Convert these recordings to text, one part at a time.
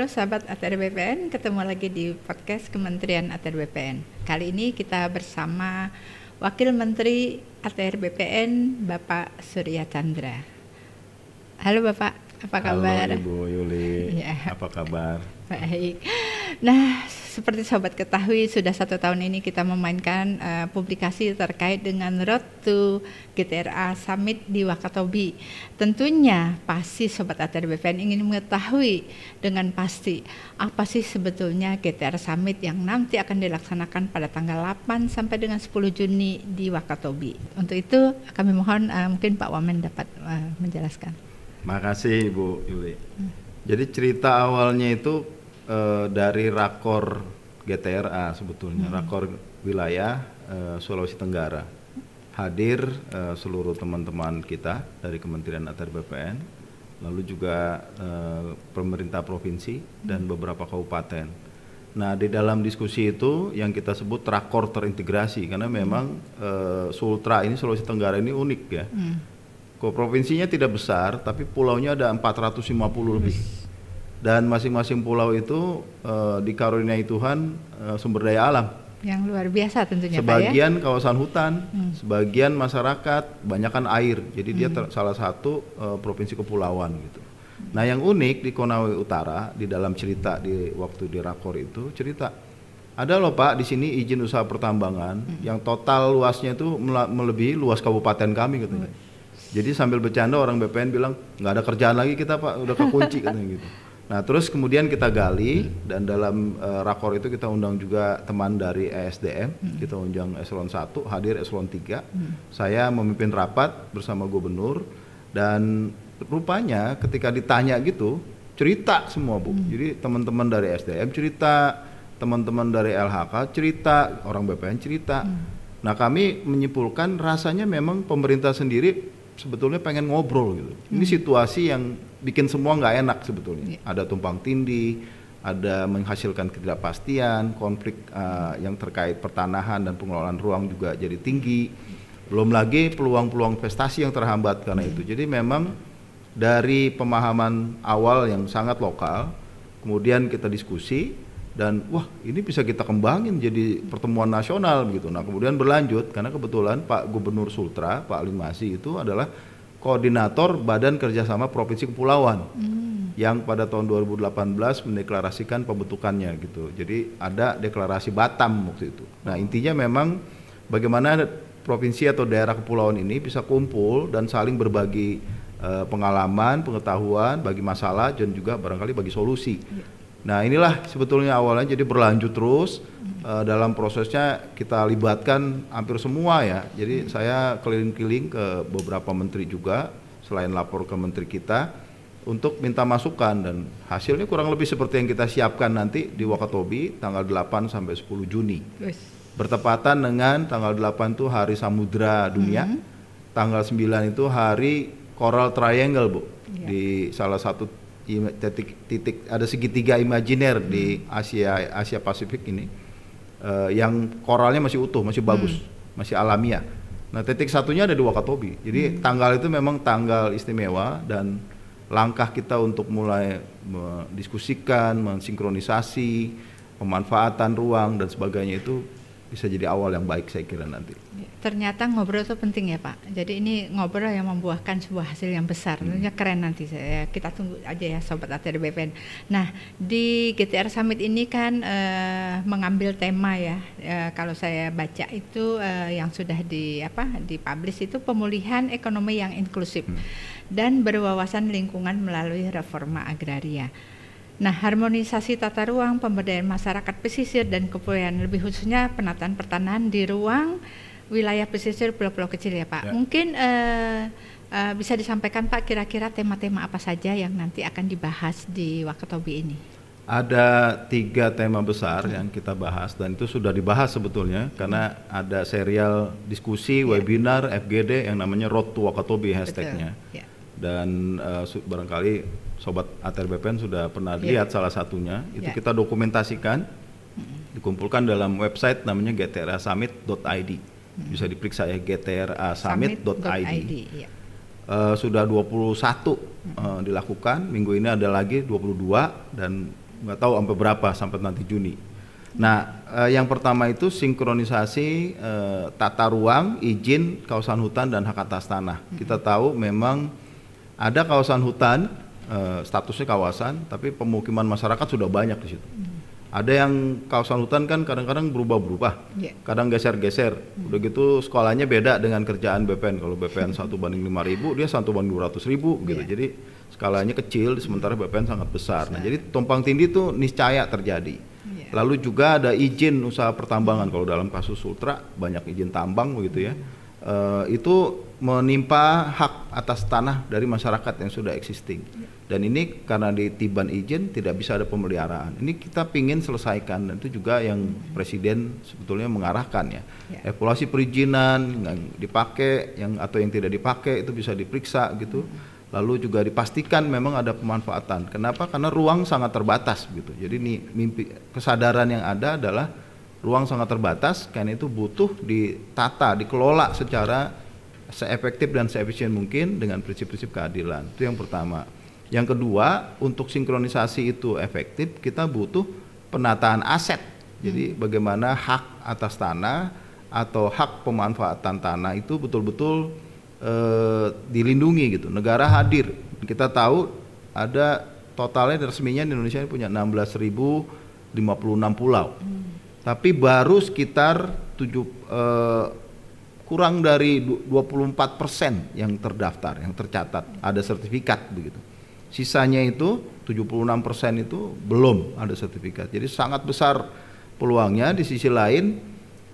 Halo sahabat ATR BPN, ketemu lagi di podcast Kementerian ATR BPN. Kali ini kita bersama Wakil Menteri ATR BPN, Bapak Surya Chandra. Halo Bapak, apa kabar? Halo Ibu Yuli, Ya. apa kabar? Baik. Nah, seperti sobat ketahui, sudah 1 tahun ini kita memainkan publikasi terkait dengan Road to GTRA Summit di Wakatobi. Tentunya pasti sobat ATR BPN ingin mengetahui dengan pasti apa sih sebetulnya GTRA Summit yang nanti akan dilaksanakan pada tanggal 8 sampai dengan 10 Juni di Wakatobi. Untuk itu kami mohon mungkin Pak Wamen dapat menjelaskan. Makasih Ibu Yuli. Jadi cerita awalnya itu dari Rakor GTRA sebetulnya, Rakor Wilayah Sulawesi Tenggara. Hadir seluruh teman-teman kita dari Kementerian ATR BPN, lalu juga pemerintah provinsi dan beberapa kabupaten. Nah, di dalam diskusi itu yang kita sebut Rakor terintegrasi, karena memang Sultra ini, Sulawesi Tenggara ini unik ya. Provinsinya tidak besar, tapi pulaunya ada 450 lebih. Dan masing-masing pulau itu dikaruniai Tuhan sumber daya alam. Yang luar biasa tentunya sebagian Pak ya? Kawasan hutan, sebagian masyarakat, banyakkan air. Jadi dia salah satu provinsi kepulauan gitu. Nah, yang unik di Konawe Utara di dalam cerita di waktu di Rakor itu cerita ada loh Pak di sini izin usaha pertambangan yang total luasnya itu melebihi luas kabupaten kami katanya. Jadi sambil bercanda orang BPN bilang nggak ada kerjaan lagi kita Pak, udah kekunci katanya gitu. Nah, terus kemudian kita gali dan dalam Rakor itu kita undang juga teman dari ESDM, kita undang Eselon 1, hadir Eselon 3. Saya memimpin rapat bersama gubernur dan rupanya ketika ditanya gitu cerita semua Bu. Jadi teman-teman dari SDM cerita, teman-teman dari LHK cerita, orang BPN cerita. Nah, kami menyimpulkan rasanya memang pemerintah sendiri sebetulnya pengen ngobrol gitu. Ini situasi yang bikin semua nggak enak sebetulnya. Ada tumpang tindih, ada menghasilkan ketidakpastian, konflik yang terkait pertanahan dan pengelolaan ruang juga jadi tinggi. Belum lagi peluang-peluang investasi yang terhambat karena itu. Jadi memang dari pemahaman awal yang sangat lokal, kemudian kita diskusi dan wah ini bisa kita kembangin jadi pertemuan nasional begitu. Nah, kemudian berlanjut karena kebetulan Pak Gubernur Sultra, Pak Limasi itu adalah koordinator Badan Kerjasama Provinsi Kepulauan yang pada tahun 2018 mendeklarasikan pembentukannya gitu. Jadi ada deklarasi Batam waktu itu. Nah, intinya memang bagaimana provinsi atau daerah kepulauan ini bisa kumpul dan saling berbagi pengalaman, pengetahuan, bagi masalah dan juga barangkali bagi solusi. Nah, inilah sebetulnya awalnya, jadi berlanjut terus dalam prosesnya kita libatkan hampir semua ya. Jadi saya keliling-keliling ke beberapa menteri juga selain lapor ke menteri kita untuk minta masukan dan hasilnya kurang lebih seperti yang kita siapkan nanti di Wakatobi tanggal 8 sampai 10 Juni. Bertepatan dengan tanggal 8 itu Hari Samudra Dunia, tanggal 9 itu Hari Coral Triangle Bu, di salah satu titik ada segitiga imajiner di Asia Pasifik ini yang koralnya masih utuh, masih bagus, masih alamiah. Nah, titik satunya ada di Wakatobi. Jadi tanggal itu memang tanggal istimewa dan langkah kita untuk mulai mendiskusikan, mensinkronisasi, pemanfaatan ruang dan sebagainya itu bisa jadi awal yang baik saya kira nanti. Ternyata ngobrol itu penting ya Pak. Jadi ini ngobrol yang membuahkan sebuah hasil yang besar. Tentunya keren nanti. Kita tunggu aja ya Sobat ATR BPN. Nah, di GTRA Summit ini kan mengambil tema ya. Kalau saya baca itu yang sudah dipublish itu pemulihan ekonomi yang inklusif dan berwawasan lingkungan melalui reforma agraria. Nah, harmonisasi tata ruang, pemberdayaan masyarakat pesisir dan kepulauan, lebih khususnya penataan pertanahan di ruang wilayah pesisir pulau-pulau kecil ya Pak. Ya. Mungkin bisa disampaikan Pak kira-kira tema-tema apa saja yang nanti akan dibahas di Wakatobi ini? Ada 3 tema besar yang kita bahas dan itu sudah dibahas sebetulnya karena ada serial diskusi, webinar, FGD yang namanya Road to Wakatobi hashtagnya. Dan barangkali Sobat ATR BPN sudah pernah lihat salah satunya, itu kita dokumentasikan, dikumpulkan dalam website namanya gtrasummit.id. Bisa diperiksa ya, gtrasummit.id. Sudah 21 dilakukan, minggu ini ada lagi 22 dan nggak tahu sampai berapa sampai nanti Juni. Nah, yang pertama itu sinkronisasi tata ruang, izin, kawasan hutan dan hak atas tanah. Kita tahu memang ada kawasan hutan, statusnya kawasan, tapi pemukiman masyarakat sudah banyak di situ. Ada yang kawasan hutan kan kadang-kadang berubah-berubah, kadang geser-geser. Udah gitu skalanya beda dengan kerjaan BPN. Kalau BPN 1:5.000, dia 1:200.000 gitu. Jadi skalanya kecil, sementara BPN sangat besar. Nah, jadi tumpang tindih itu niscaya terjadi. Lalu juga ada izin usaha pertambangan. Kalau dalam kasus Sultra banyak izin tambang begitu ya. Itu menimpa hak atas tanah dari masyarakat yang sudah existing. Dan ini karena ditiban izin tidak bisa ada pemeliharaan. Ini kita pingin selesaikan, dan itu juga yang Presiden sebetulnya mengarahkan ya. Evaluasi perizinan yang dipakai, atau yang tidak dipakai itu bisa diperiksa gitu. Lalu juga dipastikan memang ada pemanfaatan. Kenapa? Karena ruang sangat terbatas gitu. Jadi ini kesadaran yang ada adalah ruang sangat terbatas, karena itu butuh ditata, dikelola secara seefektif dan seefisien mungkin dengan prinsip-prinsip keadilan. Itu yang pertama. Yang kedua, untuk sinkronisasi itu efektif, kita butuh penataan aset. Jadi bagaimana hak atas tanah atau hak pemanfaatan tanah itu betul-betul dilindungi gitu. Negara hadir. Kita tahu ada totalnya resminya di Indonesia ini punya 16.056 pulau. Tapi baru sekitar kurang dari 24% yang terdaftar, yang tercatat, ada sertifikat begitu. Sisanya itu 76% itu belum ada sertifikat. Jadi sangat besar peluangnya. Di sisi lain,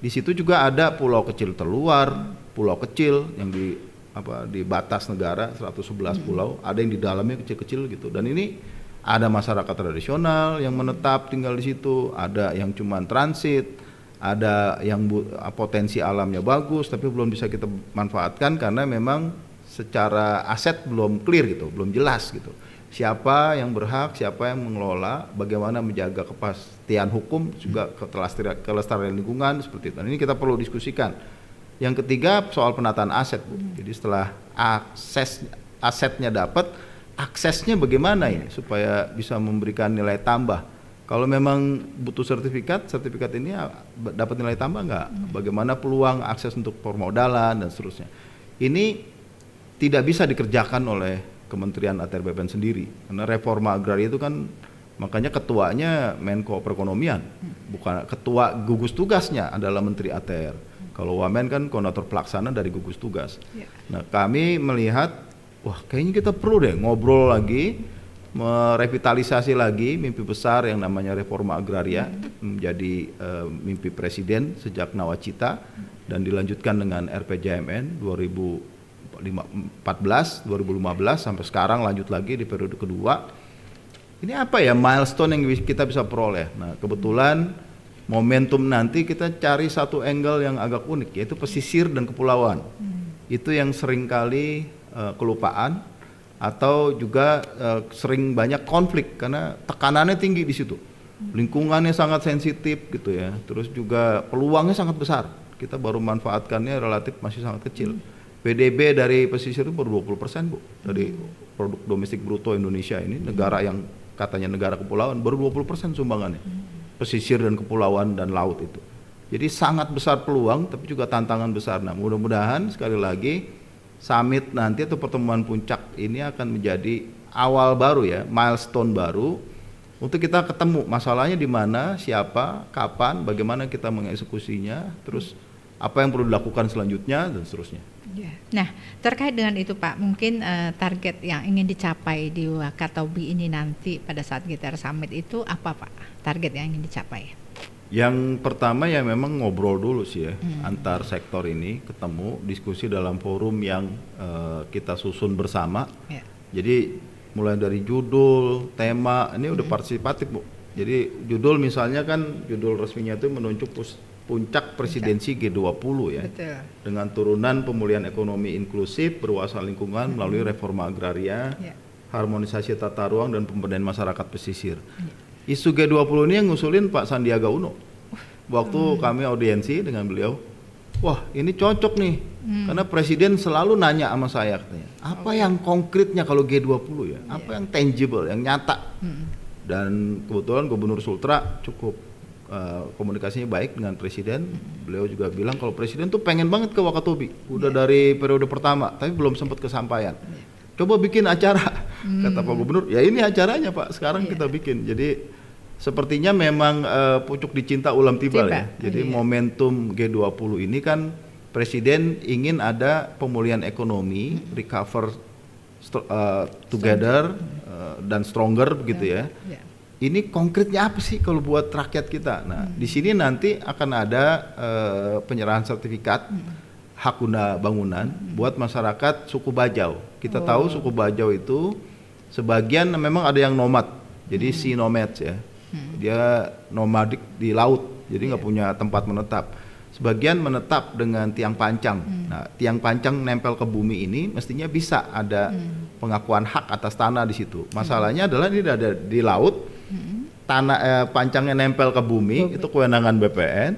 di situ juga ada pulau kecil terluar, pulau kecil yang di batas negara 111 pulau, ada yang di dalamnya kecil-kecil gitu. Dan ini ada masyarakat tradisional yang menetap tinggal di situ, ada yang cuman transit, ada yang potensi alamnya bagus tapi belum bisa kita manfaatkan karena memang secara aset belum clear gitu, belum jelas gitu. Siapa yang berhak, siapa yang mengelola, bagaimana menjaga kepastian hukum, juga kelestarian lingkungan seperti itu. Nah, ini kita perlu diskusikan. Yang ketiga soal penataan aset, Bu. Jadi setelah asetnya dapat, aksesnya bagaimana ini supaya bisa memberikan nilai tambah. Kalau memang butuh sertifikat ini dapat nilai tambah nggak? Bagaimana peluang akses untuk permodalan dan seterusnya. Ini tidak bisa dikerjakan oleh Kementerian ATR BPN sendiri, karena reforma agraria itu kan makanya ketuanya Menko Perekonomian, bukan ketua gugus tugasnya adalah Menteri ATR. Kalau Wamen kan koordinator pelaksana dari gugus tugas. Nah, kami melihat, wah kayaknya kita perlu deh ngobrol lagi, merevitalisasi lagi mimpi besar yang namanya reforma agraria menjadi mimpi Presiden sejak Nawacita dan dilanjutkan dengan RPJMN 2014, 2015 sampai sekarang lanjut lagi di periode kedua. Ini apa ya milestone yang kita bisa peroleh? Nah, kebetulan momentum nanti kita cari satu angle yang agak unik, yaitu pesisir dan kepulauan. Itu yang seringkali kelupaan atau juga sering banyak konflik karena tekanannya tinggi di situ. Lingkungannya sangat sensitif gitu ya. Terus juga peluangnya sangat besar. Kita baru manfaatkannya relatif masih sangat kecil. PDB dari pesisir itu baru 20%, Bu. Dari produk domestik bruto Indonesia ini, negara yang katanya negara kepulauan, baru 20% sumbangannya. Pesisir dan kepulauan dan laut itu. Jadi sangat besar peluang tapi juga tantangan besar. Nah, mudah-mudahan sekali lagi summit nanti atau pertemuan puncak ini akan menjadi awal baru ya, milestone baru untuk kita ketemu masalahnya di mana, siapa, kapan, bagaimana kita mengeksekusinya, terus apa yang perlu dilakukan selanjutnya dan seterusnya. Nah, terkait dengan itu Pak, mungkin target yang ingin dicapai di Wakatobi ini nanti pada saat GTR Summit itu apa Pak? Target yang ingin dicapai? Yang pertama ya memang ngobrol dulu sih ya, antar sektor ini ketemu, diskusi dalam forum yang kita susun bersama. Jadi mulai dari judul, tema, ini udah partisipatif Bu. Jadi judul misalnya kan judul resminya itu menunjuk puncak presidensi G20 ya. Betul. Dengan turunan pemulihan ekonomi inklusif, berwawasan lingkungan melalui reforma agraria, harmonisasi tata ruang dan pemberdayaan masyarakat pesisir. Isu G20 ini yang ngusulin Pak Sandiaga Uno. Waktu kami audiensi dengan beliau, wah ini cocok nih, karena Presiden selalu nanya sama saya katanya, apa yang konkretnya kalau G20 ya, apa yang tangible, yang nyata. Dan kebetulan Gubernur Sultra cukup komunikasinya baik dengan Presiden. Beliau juga bilang kalau Presiden tuh pengen banget ke Wakatobi, udah dari periode pertama, tapi belum sempat kesampaian. Coba bikin acara, kata Pak Gubernur. Ya ini acaranya Pak, sekarang kita bikin. Jadi sepertinya memang pucuk dicinta ulam tiba ya. Jadi momentum G20 ini kan Presiden ingin ada pemulihan ekonomi, recover together dan stronger begitu ya. Ini konkretnya apa sih kalau buat rakyat kita? Nah, di sini nanti akan ada penyerahan sertifikat hak guna bangunan buat masyarakat suku Bajau. Kita tahu suku Bajau itu sebagian memang ada yang nomad, jadi sea nomads ya. Dia nomadik di laut, jadi nggak punya tempat menetap. Sebagian menetap dengan tiang pancang. Nah, tiang pancang nempel ke bumi ini mestinya bisa ada pengakuan hak atas tanah di situ. Masalahnya adalah ini ada di laut, tanah pancangnya nempel ke bumi, itu kewenangan BPN.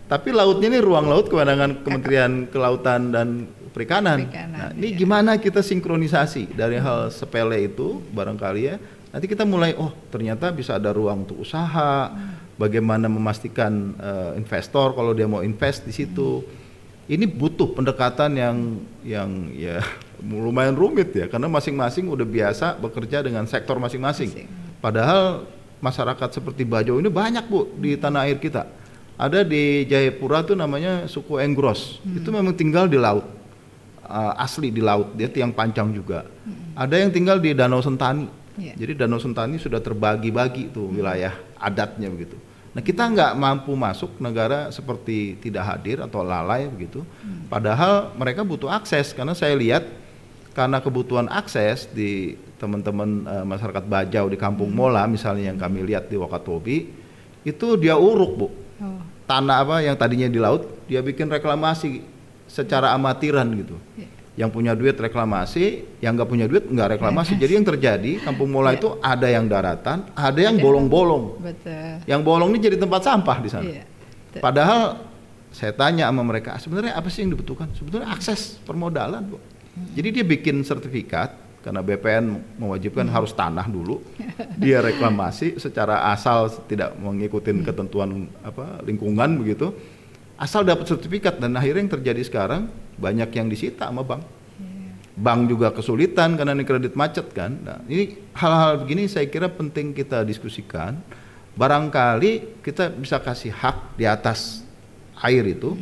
Tapi lautnya ini ruang laut kewenangan Kementerian Kelautan dan Perikanan. Nah, ini gimana kita sinkronisasi dari hal sepele itu barangkali ya. Nanti kita mulai, oh ternyata bisa ada ruang untuk usaha, bagaimana memastikan investor kalau dia mau invest di situ. Ini butuh pendekatan yang ya lumayan rumit ya, karena masing-masing udah biasa bekerja dengan sektor masing-masing. Padahal masyarakat seperti Bajau ini banyak Bu di tanah air kita. Ada di Jayapura tuh namanya suku Enggros, itu memang tinggal di laut, asli di laut, dia tiang pancang juga. Ada yang tinggal di Danau Sentani. Jadi Danau Sentani sudah terbagi-bagi tuh wilayah adatnya begitu. Nah kita nggak mampu masuk, negara seperti tidak hadir atau lalai begitu. Padahal mereka butuh akses, karena saya lihat karena kebutuhan akses di teman-teman masyarakat Bajau di Kampung Mola misalnya yang kami lihat di Wakatobi, itu dia uruk Bu. Tanah apa yang tadinya di laut, dia bikin reklamasi secara amatiran gitu. Yang punya duit reklamasi, yang nggak punya duit nggak reklamasi. Jadi yang terjadi Kampung Mola itu ada yang daratan, ada yang bolong-bolong. Yang bolong ini jadi tempat sampah di sana. Padahal saya tanya sama mereka, sebenarnya apa sih yang dibutuhkan? Sebetulnya akses permodalan, Bu. Jadi dia bikin sertifikat, karena BPN mewajibkan harus tanah dulu. Dia reklamasi secara asal tidak mengikuti ketentuan lingkungan begitu. Asal dapat sertifikat, dan akhirnya yang terjadi sekarang banyak yang disita sama bank. Bank juga kesulitan karena ini kredit macet kan. Nah, ini hal-hal begini saya kira penting kita diskusikan. Barangkali kita bisa kasih hak di atas air itu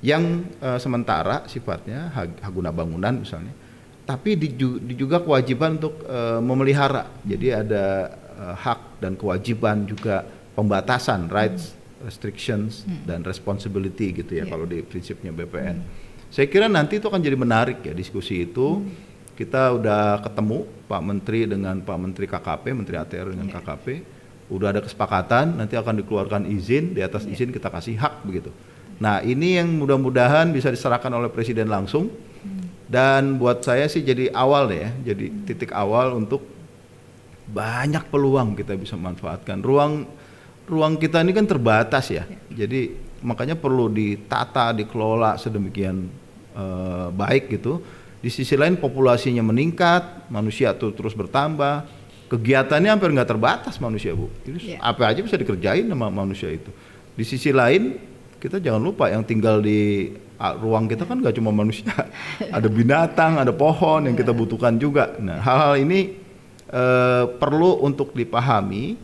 yang sementara sifatnya hak guna bangunan misalnya. Tapi juga kewajiban untuk memelihara. Jadi ada hak dan kewajiban juga pembatasan rights, restrictions dan responsibility gitu ya kalau di prinsipnya BPN. Saya kira nanti itu akan jadi menarik ya diskusi itu. Kita udah ketemu Pak Menteri dengan Pak Menteri KKP, Menteri ATR dengan KKP. Udah ada kesepakatan, nanti akan dikeluarkan izin, di atas izin kita kasih hak begitu. Nah ini yang mudah-mudahan bisa diserahkan oleh Presiden langsung. Dan buat saya sih jadi awal ya, jadi titik awal untuk banyak peluang kita bisa manfaatkan. Ruang kita ini kan terbatas ya, jadi makanya perlu ditata, dikelola sedemikian baik gitu. Di sisi lain populasinya meningkat, manusia tuh terus bertambah, kegiatannya hampir nggak terbatas manusia Bu. Jadi apa aja bisa dikerjain sama manusia itu. Di sisi lain kita jangan lupa yang tinggal di ruang kita kan nggak cuma manusia, ada binatang, ada pohon yang kita butuhkan juga. Nah hal-hal ini perlu untuk dipahami,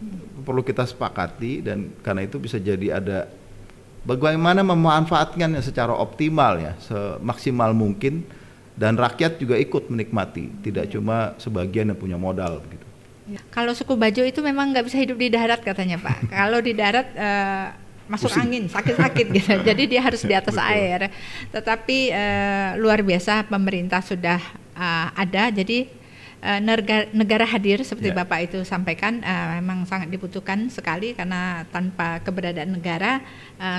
perlu kita sepakati, dan karena itu bisa jadi ada bagaimana memanfaatkannya secara optimal ya, semaksimal mungkin, dan rakyat juga ikut menikmati, tidak cuma sebagian yang punya modal begitu. Kalau suku Bajau itu memang nggak bisa hidup di darat katanya Pak. Kalau di darat masuk angin, sakit-sakit gitu. Jadi dia harus di atas air. Tetapi luar biasa pemerintah sudah ada. Jadi negara hadir seperti Bapak itu sampaikan memang sangat dibutuhkan sekali, karena tanpa keberadaan negara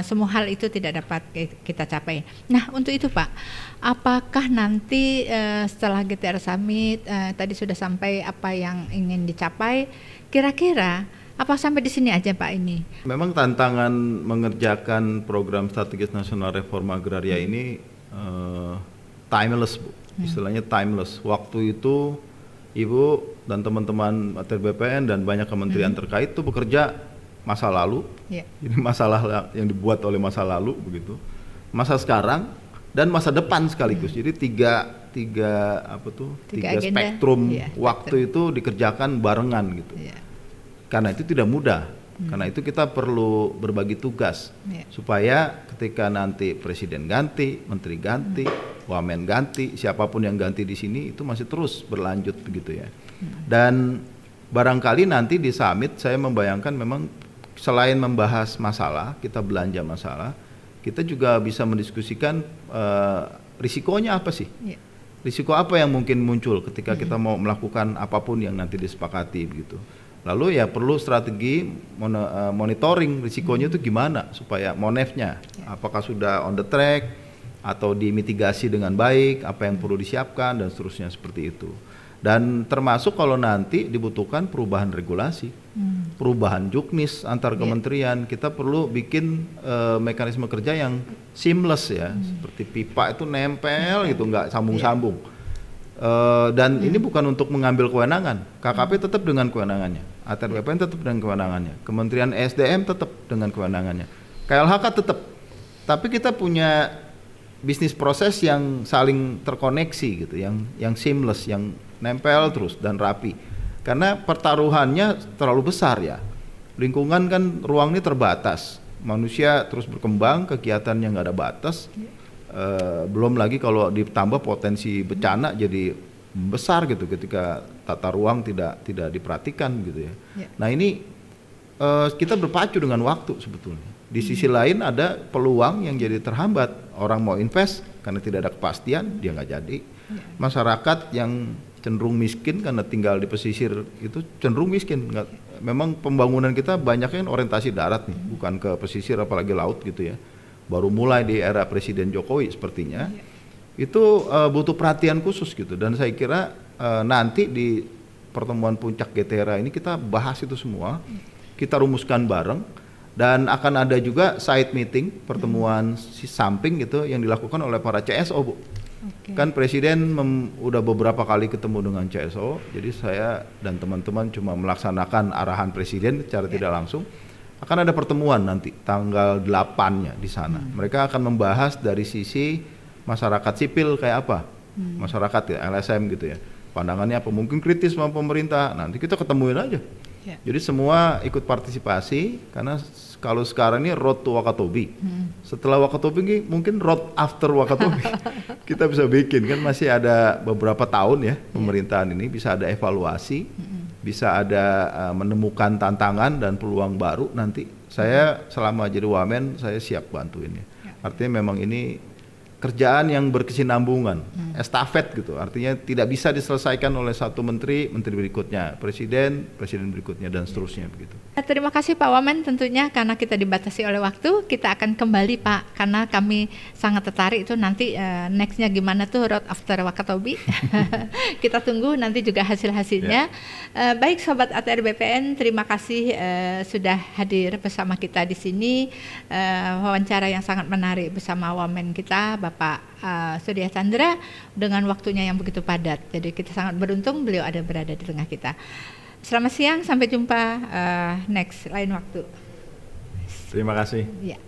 semua hal itu tidak dapat kita capai. Nah untuk itu Pak, apakah nanti setelah GTR Summit tadi sudah sampai apa yang ingin dicapai, kira-kira apa sampai di sini aja Pak ini? Memang tantangan mengerjakan program strategis nasional reforma agraria ini timeless Bu. Istilahnya timeless. Waktu itu Ibu dan teman-teman ATR BPN dan banyak kementerian terkait itu bekerja masa lalu. Jadi masalah yang dibuat oleh masa lalu begitu, masa sekarang dan masa depan sekaligus. Jadi tiga spektrum waktu itu dikerjakan barengan gitu. Karena itu tidak mudah. Karena itu kita perlu berbagi tugas supaya ketika nanti presiden ganti, menteri ganti, wamen ganti, siapapun yang ganti di sini itu masih terus berlanjut begitu ya. Dan barangkali nanti di summit saya membayangkan memang selain membahas masalah, kita belanja masalah, kita juga bisa mendiskusikan risikonya apa sih? Risiko apa yang mungkin muncul ketika kita mau melakukan apapun yang nanti disepakati begitu. Lalu ya perlu strategi monitoring risikonya itu gimana supaya monefnya apakah sudah on the track atau dimitigasi dengan baik, apa yang perlu disiapkan dan seterusnya seperti itu. Dan termasuk kalau nanti dibutuhkan perubahan regulasi, perubahan juknis antar kementerian, kita perlu bikin mekanisme kerja yang seamless ya, seperti pipa itu nempel gitu, nggak sambung-sambung. Dan ini bukan untuk mengambil kewenangan, KKP tetap dengan kewenangannya, ATR BPN tetap dengan kewenangannya, Kementerian SDM tetap dengan kewenangannya, KLHK tetap, tapi kita punya bisnis proses yang saling terkoneksi gitu, yang seamless, yang nempel terus dan rapi. Karena pertaruhannya terlalu besar ya. Lingkungan kan ruang ini terbatas. Manusia terus berkembang, kegiatannya nggak ada batas. Belum lagi kalau ditambah potensi bencana jadi besar gitu ketika tata ruang tidak diperhatikan gitu ya. Nah ini kita berpacu dengan waktu sebetulnya. Di sisi lain ada peluang yang jadi terhambat. Orang mau invest karena tidak ada kepastian, dia nggak jadi. Masyarakat yang cenderung miskin karena tinggal di pesisir itu cenderung miskin. Memang pembangunan kita banyaknya orientasi darat nih, bukan ke pesisir apalagi laut gitu ya. Baru mulai di era Presiden Jokowi sepertinya. Itu butuh perhatian khusus gitu. Dan saya kira nanti di pertemuan puncak GTERA ini kita bahas itu semua, kita rumuskan bareng. Dan akan ada juga side meeting, pertemuan samping gitu yang dilakukan oleh para CSO, Bu. Kan Presiden udah beberapa kali ketemu dengan CSO, jadi saya dan teman-teman cuma melaksanakan arahan Presiden secara tidak langsung. Akan ada pertemuan nanti tanggal 8-nya di sana. Mereka akan membahas dari sisi masyarakat sipil kayak apa, masyarakat ya, LSM gitu ya. Pandangannya apa, mungkin kritis sama pemerintah, nanti kita ketemuin aja. Jadi semua ikut partisipasi, karena kalau sekarang ini road to Wakatobi, setelah Wakatobi mungkin road after Wakatobi. Kita bisa bikin, kan masih ada beberapa tahun ya pemerintahan ini, bisa ada evaluasi, bisa ada menemukan tantangan dan peluang baru. Nanti saya selama jadi wamen saya siap bantuin ya. Artinya memang ini kerjaan yang berkesinambungan, estafet gitu. Artinya tidak bisa diselesaikan oleh satu menteri berikutnya, presiden berikutnya dan seterusnya begitu. Terima kasih Pak Wamen, tentunya karena kita dibatasi oleh waktu, kita akan kembali Pak, karena kami sangat tertarik itu nanti nextnya gimana tuh road after Wakatobi. Kita tunggu nanti juga hasil-hasilnya. Baik Sobat ATR BPN, terima kasih sudah hadir bersama kita di sini. Wawancara yang sangat menarik bersama Wamen kita, Bapak Surya Chandra, dengan waktunya yang begitu padat. Jadi kita sangat beruntung beliau ada berada di tengah kita. Selamat siang, sampai jumpa next lain waktu. Terima kasih. Ya.